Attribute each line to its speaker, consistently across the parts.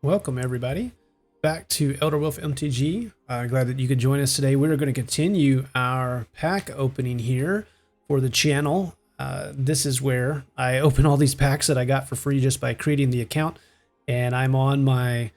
Speaker 1: Welcome everybody back to Elder Wolf MTG. Glad that you could join us today. We're going to continue our pack opening here for the channel. This is where I open all these packs that I got for free just by creating the account, and I'm on my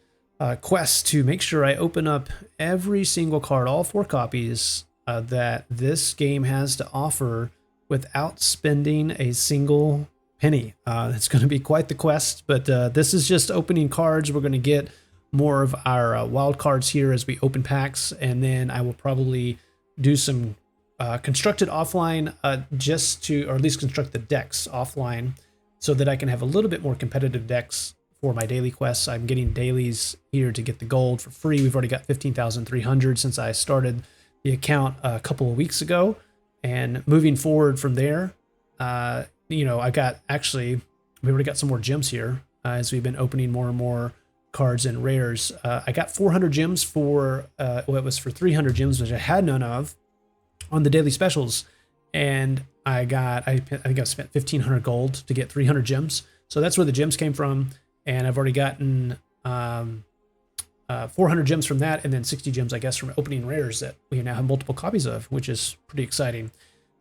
Speaker 1: quest to make sure I open up every single card, all 4 copies that this game has to offer without spending a single penny. It's going to be quite the quest, but this is just opening cards. We're going to get more of our wild cards here as we open packs, and then I will probably do some constructed offline just to, or at least construct the decks offline so that I can have a little bit more competitive decks for my daily quests. I'm getting dailies here to get the gold for free. We've already got 15,300 since I started the account a couple of weeks ago, and moving forward from there, you know, we already got some more gems here as we've been opening more and more cards and rares. I got 400 gems for, well, it was for 300 gems, which I had none of on the daily specials. And I think I spent 1,500 gold to get 300 gems. So that's where the gems came from. And I've already gotten 400 gems from that, and then 60 gems, I guess, from opening rares that we now have multiple copies of, which is pretty exciting.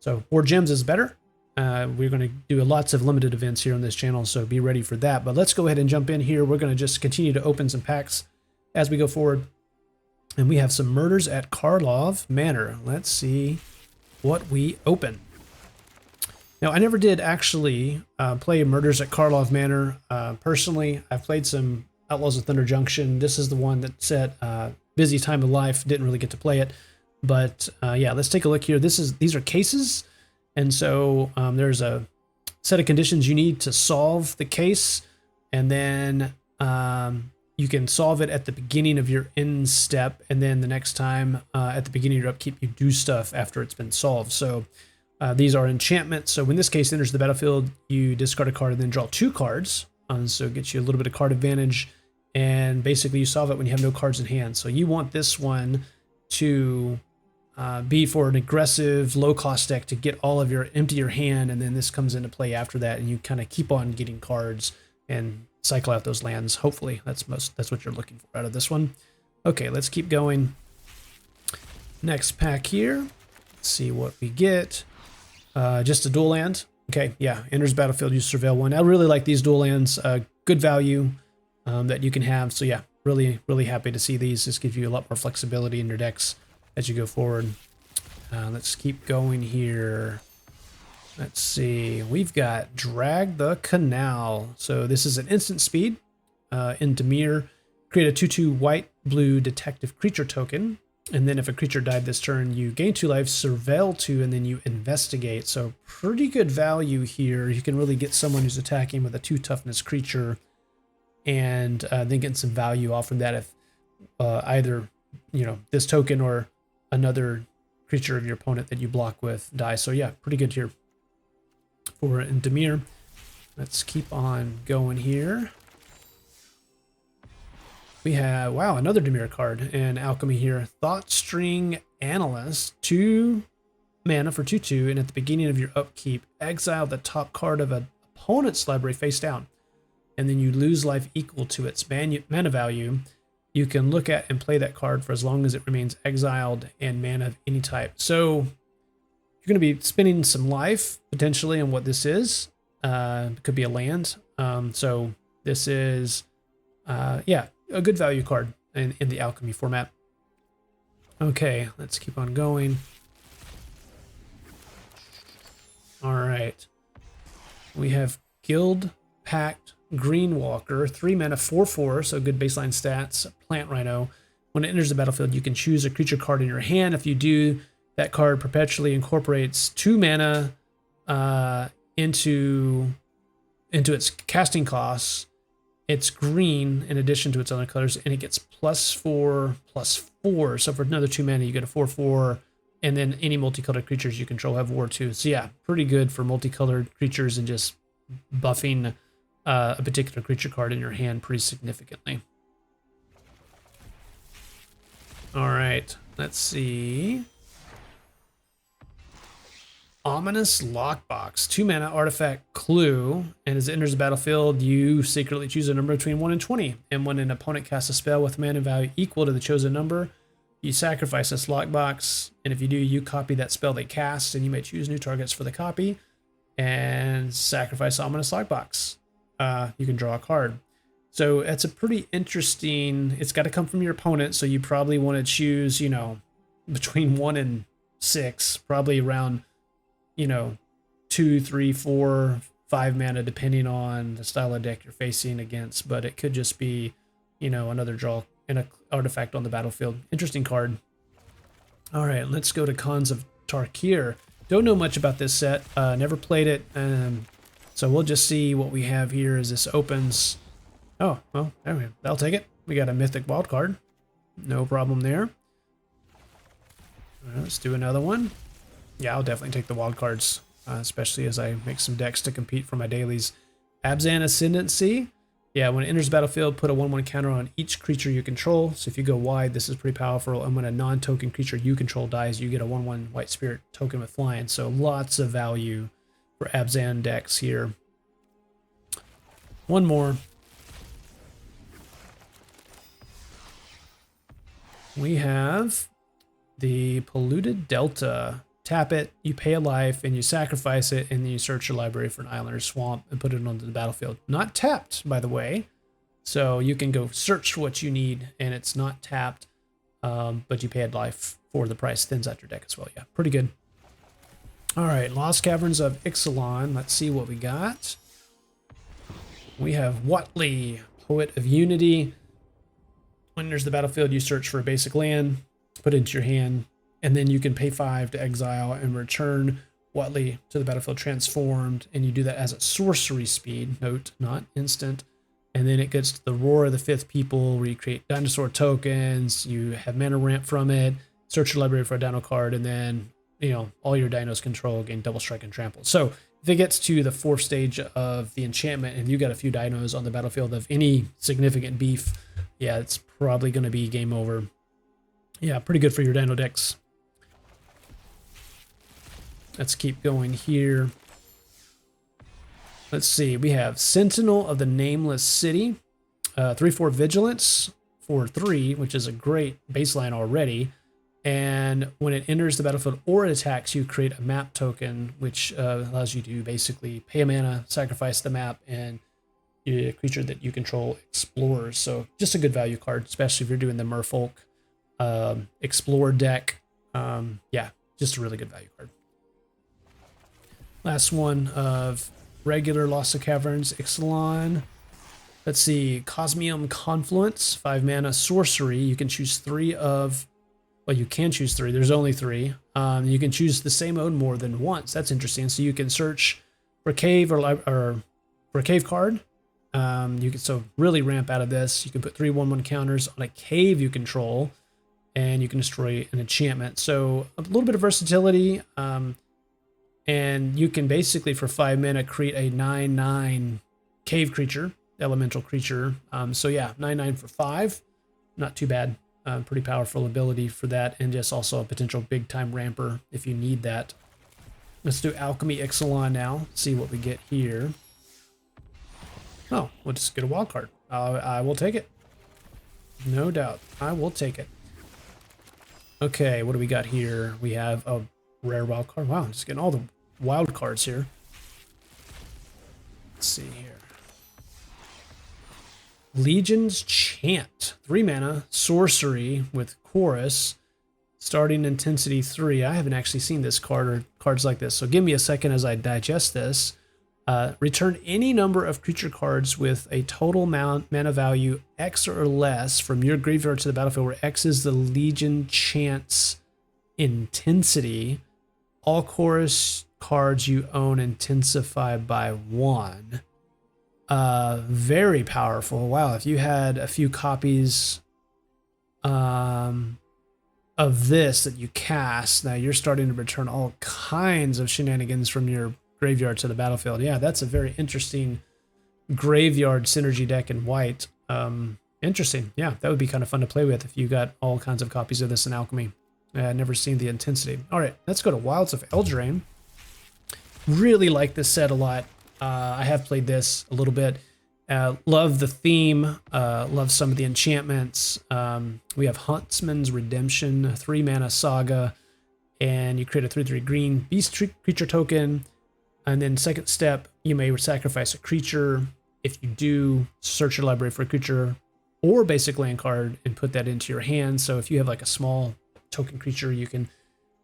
Speaker 1: So more gems is better. We're going to do lots of limited events here on this channel, so be ready for that. But let's go ahead and jump in here. We're going to just continue to open some packs as we go forward. And we have some Murders at Karlov Manor. Let's see what we open. Now, I never did actually play Murders at Karlov Manor. Personally, I've played some Outlaws of Thunder Junction. This is the one that set Busy Time of Life. Didn't really get to play it. But yeah, let's take a look here. These are cases. And so there's a set of conditions you need to solve the case, and then you can solve it at the beginning of your end step, and then the next time at the beginning of your upkeep, you do stuff after it's been solved. So these are enchantments. So when this case enters the battlefield, you discard a card and then draw 2 cards. So it gets you a little bit of card advantage, and basically you solve it when you have no cards in hand. So you want this one to be for an aggressive low-cost deck to get all of your empty your hand, and then this comes into play after that, and you kind of keep on getting cards and cycle out those lands. Hopefully, that's what you're looking for out of this one. Okay, let's keep going. Next pack here. Let's see what we get. Just a dual land. Okay, yeah, enters battlefield, you surveil 1. I really like these dual lands. Good value that you can have. So yeah, really happy to see these. This gives you a lot more flexibility in your decks as you go forward. Let's keep going here. Let's see. We've got Drag the Canal. So this is an instant speed in Dimir. Create a 2/2 white-blue detective creature token. And then if a creature died this turn, you gain 2 life, surveil 2, and then you investigate. So pretty good value here. You can really get someone who's attacking with a 2 toughness creature, and then get some value off from that if either, you know, this token or another creature of your opponent that you block with dies. So yeah, pretty good here for Dimir. Let's keep on going here. We have, wow, another Dimir card in Alchemy here. Thoughtstring Analyst, 2 mana for 2/2, and at the beginning of your upkeep, exile the top card of an opponent's library face down, and then you lose life equal to its mana value. You can look at and play that card for as long as it remains exiled and mana of any type. So you're going to be spending some life potentially on what this is. It could be a land. So this is, yeah, a good value card in the Alchemy format. Okay, let's keep on going. All right. We have Guild Pact Greenwalker, 3 mana, 4/4, so good baseline stats. Plant Rhino. When it enters the battlefield, you can choose a creature card in your hand. If you do, that card perpetually incorporates 2 mana into its casting costs. It's green in addition to its other colors, and it gets +4/+4. So for another 2 mana, you get a 4/4, and then any multicolored creatures you control have War 2. So yeah, pretty good for multicolored creatures and just buffing a particular creature card in your hand pretty significantly. All right, let's see. Ominous Lockbox. 2 mana artifact clue. And as it enters the battlefield, you secretly choose a number between 1 and 20. And when an opponent casts a spell with mana value equal to the chosen number, you sacrifice this lockbox. And if you do, you copy that spell they cast, and you may choose new targets for the copy and sacrifice Ominous Lockbox. You can draw a card. So it's a pretty interesting, it's got to come from your opponent. So you probably want to choose, you know, between 1 and 6, probably around, you know, 2, 3, 4, 5 mana, depending on the style of deck you're facing against. But it could just be, you know, another draw and an artifact on the battlefield. Interesting card. All right, let's go to Khans of Tarkir. Don't know much about this set. Never played it. So we'll just see what we have here as this opens. Oh, well, anyway, I'll take it. We got a mythic wild card. No problem there. All right, let's do another one. Yeah, I'll definitely take the wild cards, especially as I make some decks to compete for my dailies. Abzan Ascendancy. Yeah, when it enters the battlefield, put a 1/1 counter on each creature you control. So if you go wide, this is pretty powerful. And when a non-token creature you control dies, you get a 1/1 white spirit token with flying. So lots of value for Abzan decks here. One more. We have the Polluted Delta. Tap it, you pay a life, and you sacrifice it, and then you search your library for an island or swamp and put it onto the battlefield. Not tapped, by the way. So you can go search what you need, and it's not tapped, but you pay a life for the price. Thins out your deck as well. Yeah, pretty good. All right, Lost Caverns of Ixalan. Let's see what we got. We have Watley, Poet of Unity. When there's the battlefield, you search for a basic land, put it into your hand, and then you can pay 5 to exile and return Watley to the battlefield transformed, and you do that as a sorcery speed. Note, not instant. And then it gets to the Roar of the Fifth People, where you create dinosaur tokens, you have mana ramp from it, search your library for a dino card, and then, you know, all your dinos control gain double strike and trample. So if it gets to the 4th stage of the enchantment and you got a few dinos on the battlefield of any significant beef, yeah, it's probably going to be game over. Yeah, pretty good for your dino decks. Let's keep going here. Let's see. We have Sentinel of the Nameless City. 3/4 Vigilance for 3, which is a great baseline already. And when it enters the battlefield or it attacks, you create a map token, which allows you to basically pay a mana, sacrifice the map, and a creature that you control explores. So just a good value card, especially if you're doing the Merfolk Explore deck. Yeah, just a really good value card. Last one of regular Lost Caverns, Ixalan. Let's see, Cosmium Confluence, 5 mana sorcery. You can choose 3 of, well, you can choose 3. There's only 3. You can choose the same mode more than once. That's interesting. So you can search for cave or for a cave card. You can so really ramp out of this. You can put 3 1/1 counters on a cave you control, and you can destroy an enchantment. So a little bit of versatility. And you can basically, for 5 mana, create a 9/9 cave creature, elemental creature. So yeah, 9/9 for 5. Not too bad. Pretty powerful ability for that, and just also a potential big time ramper if you need that. Let's do Alchemy Ixalan now. See what we get here. Oh, we'll just get a wild card. I will take it. No doubt. I will take it. Okay, what do we got here? We have a rare wild card. Wow, I'm just getting all the wild cards here. Let's see here. Legion's Chant. 3 mana, sorcery with chorus. Starting intensity 3. I haven't actually seen this card or cards like this, so give me a second as I digest this. Return any number of creature cards with a total mana value X or less from your graveyard to the battlefield, where X is the Legion Chant's intensity. All chorus cards you own intensify by 1. Very powerful. Wow, if you had a few copies of this that you cast, now you're starting to return all kinds of shenanigans from your graveyard to the battlefield. Yeah, that's a very interesting graveyard synergy deck in white. Interesting. Yeah, that would be kind of fun to play with if you got all kinds of copies of this in Alchemy. I've never seen the intensity. All right, let's go to Wilds of Eldraine. Really like this set a lot. I have played this a little bit. Love the theme. Love some of the enchantments. We have Huntsman's Redemption, 3-mana saga, and you create a 3/3 green beast creature token. And then second step, you may sacrifice a creature. If you do, search your library for a creature or basic land card and put that into your hand. So if you have like a small token creature, you can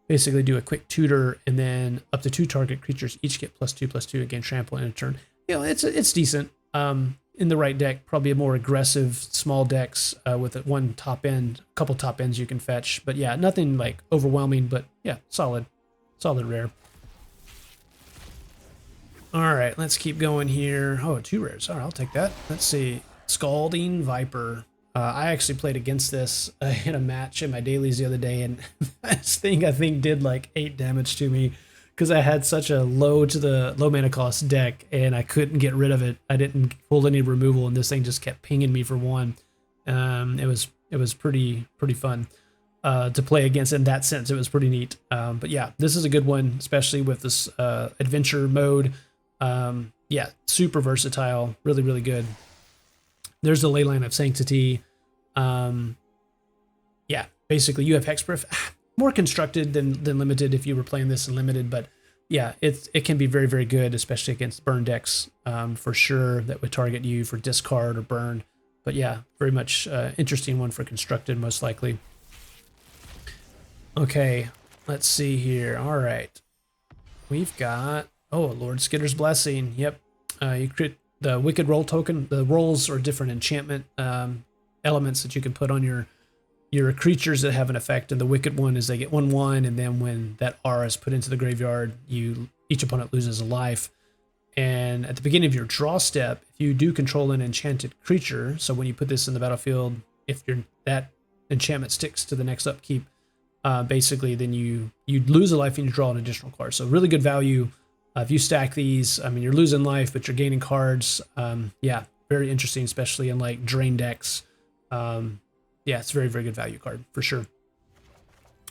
Speaker 1: basically do a quick tutor, and then up to 2 target creatures each get +2/+2 again trample in a turn. You know, it's decent. In the right deck, probably a more aggressive small decks with one top end, a couple top ends you can fetch. But yeah, nothing like overwhelming, but yeah, solid rare. All right, let's keep going here. Oh, 2 rares. All right, I'll take that. Let's see. Scalding Viper. I actually played against this in a match in my dailies the other day, and this thing I think did like 8 damage to me because I had such a low mana cost deck, and I couldn't get rid of it. I didn't pull any removal, and this thing just kept pinging me for 1. It was pretty fun to play against in that sense. It was pretty neat. But yeah, this is a good one, especially with this adventure mode. Yeah, super versatile, really good. There's the Leyline of Sanctity. Yeah, basically you have Hexproof. More constructed than limited if you were playing this in limited, but yeah, it can be very good, especially against burn decks for sure that would target you for discard or burn. But yeah, very much interesting one for constructed most likely. Okay, let's see here. All right, we've got Lord Skitter's Blessing. Yep, you create the Wicked Roll token. The rolls are different enchantment elements that you can put on your creatures that have an effect, and the Wicked one is they get 1/1, and then when that R is put into the graveyard, each opponent loses a life. And at the beginning of your draw step, if you do control an enchanted creature, so when you put this in the battlefield, if that enchantment sticks to the next upkeep, basically then you lose a life and you draw an additional card. So really good value. If you stack these, I mean, you're losing life, but you're gaining cards. Yeah, very interesting, especially in like drain decks. Yeah, it's a very good value card for sure.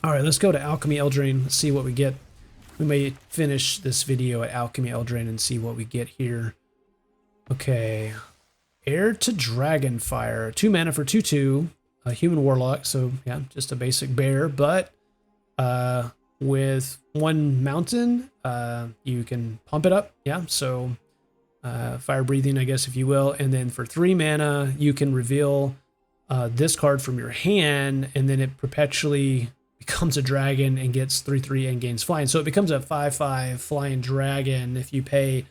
Speaker 1: All right, let's go to Alchemy Eldraine. Let's see what we get. We may finish this video at Alchemy Eldraine and see what we get here. Okay, Heir to Dragonfire, 2 mana for 2/2, a human warlock. So yeah, just a basic bear, but with 1 mountain, you can pump it up. Yeah, so fire breathing, I guess, if you will. And then for 3 mana, you can reveal this card from your hand, and then it perpetually becomes a dragon and gets 3/3 and gains flying. So it becomes a 5/5 flying dragon if you pay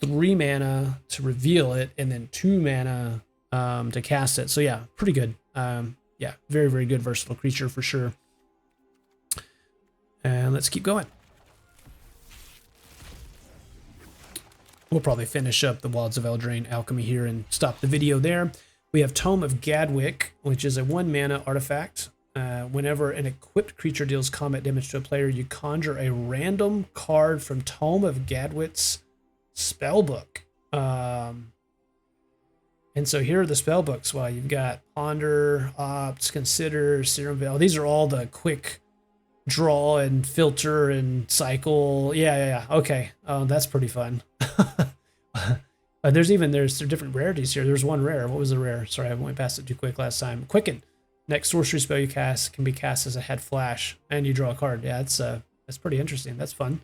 Speaker 1: 3 mana to reveal it, and then 2 mana to cast it. So yeah, pretty good. Yeah, very good versatile creature for sure. And let's keep going. We'll probably finish up the Wilds of Eldraine Alchemy here and stop the video there. We have Tome of Gadwick, which is a 1 mana artifact. Whenever an equipped creature deals combat damage to a player, you conjure a random card from Tome of Gadwick's spellbook. And so here are the spellbooks. Well, you've got Ponder, Opt, Consider, Serum Veil. These are all the quick draw and filter and cycle. Yeah. Okay. That's pretty fun. There's different rarities here. There's 1 rare. What was the rare? Sorry, I went past it too quick last time. Quicken. Next sorcery spell you cast can be cast as a head flash, and you draw a card. Yeah, that's pretty interesting. That's fun.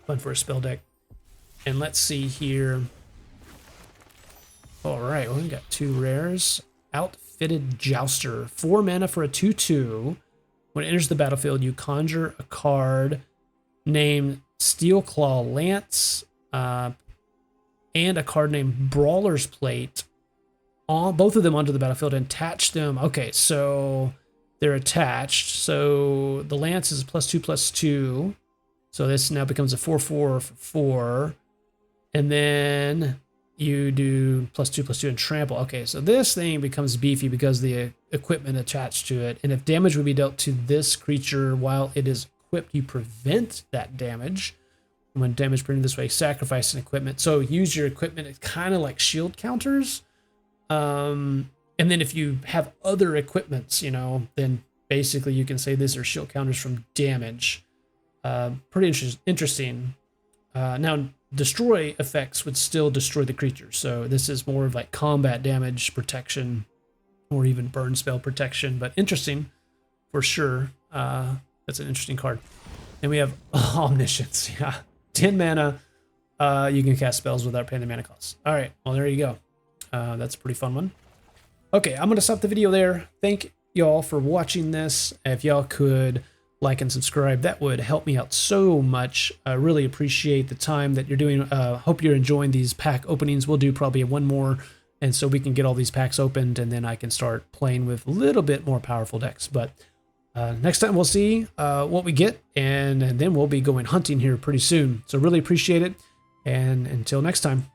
Speaker 1: Fun for a spell deck. And let's see here. All right, well, we got 2 rares. Outfitted Jouster, 4 mana for a 2/2. When it enters the battlefield, you conjure a card named Steelclaw Lance, and a card named Brawler's Plate, both of them onto the battlefield, and attach them. Okay, so they're attached. So the Lance is +2/+2. So this now becomes a 4/4 for 4. And then you do +2/+2 and trample. Okay, so this thing becomes beefy because the equipment attached to it. And if damage would be dealt to this creature while it is equipped, you prevent that damage. When damage printed this way, sacrifice an equipment. So use your equipment. It's kind of like shield counters. And then if you have other equipments, then basically you can say these are shield counters from damage. Pretty interesting. Now, destroy effects would still destroy the creatures. So this is more of like combat damage protection or even burn spell protection, but interesting for sure. That's an interesting card. And we have Omniscience. Yeah, 10 mana. You can cast spells without paying the mana costs. All right, well, there you go. That's a pretty fun one. Okay, I'm going to stop the video there. Thank y'all for watching this. If y'all could like and subscribe, that would help me out so much. I really appreciate the time that you're doing. Hope you're enjoying these pack openings. We'll do probably one more, and so we can get all these packs opened, and then I can start playing with a little bit more powerful decks. But next time we'll see what we get, and then we'll be going hunting here pretty soon. So really appreciate it, and until next time.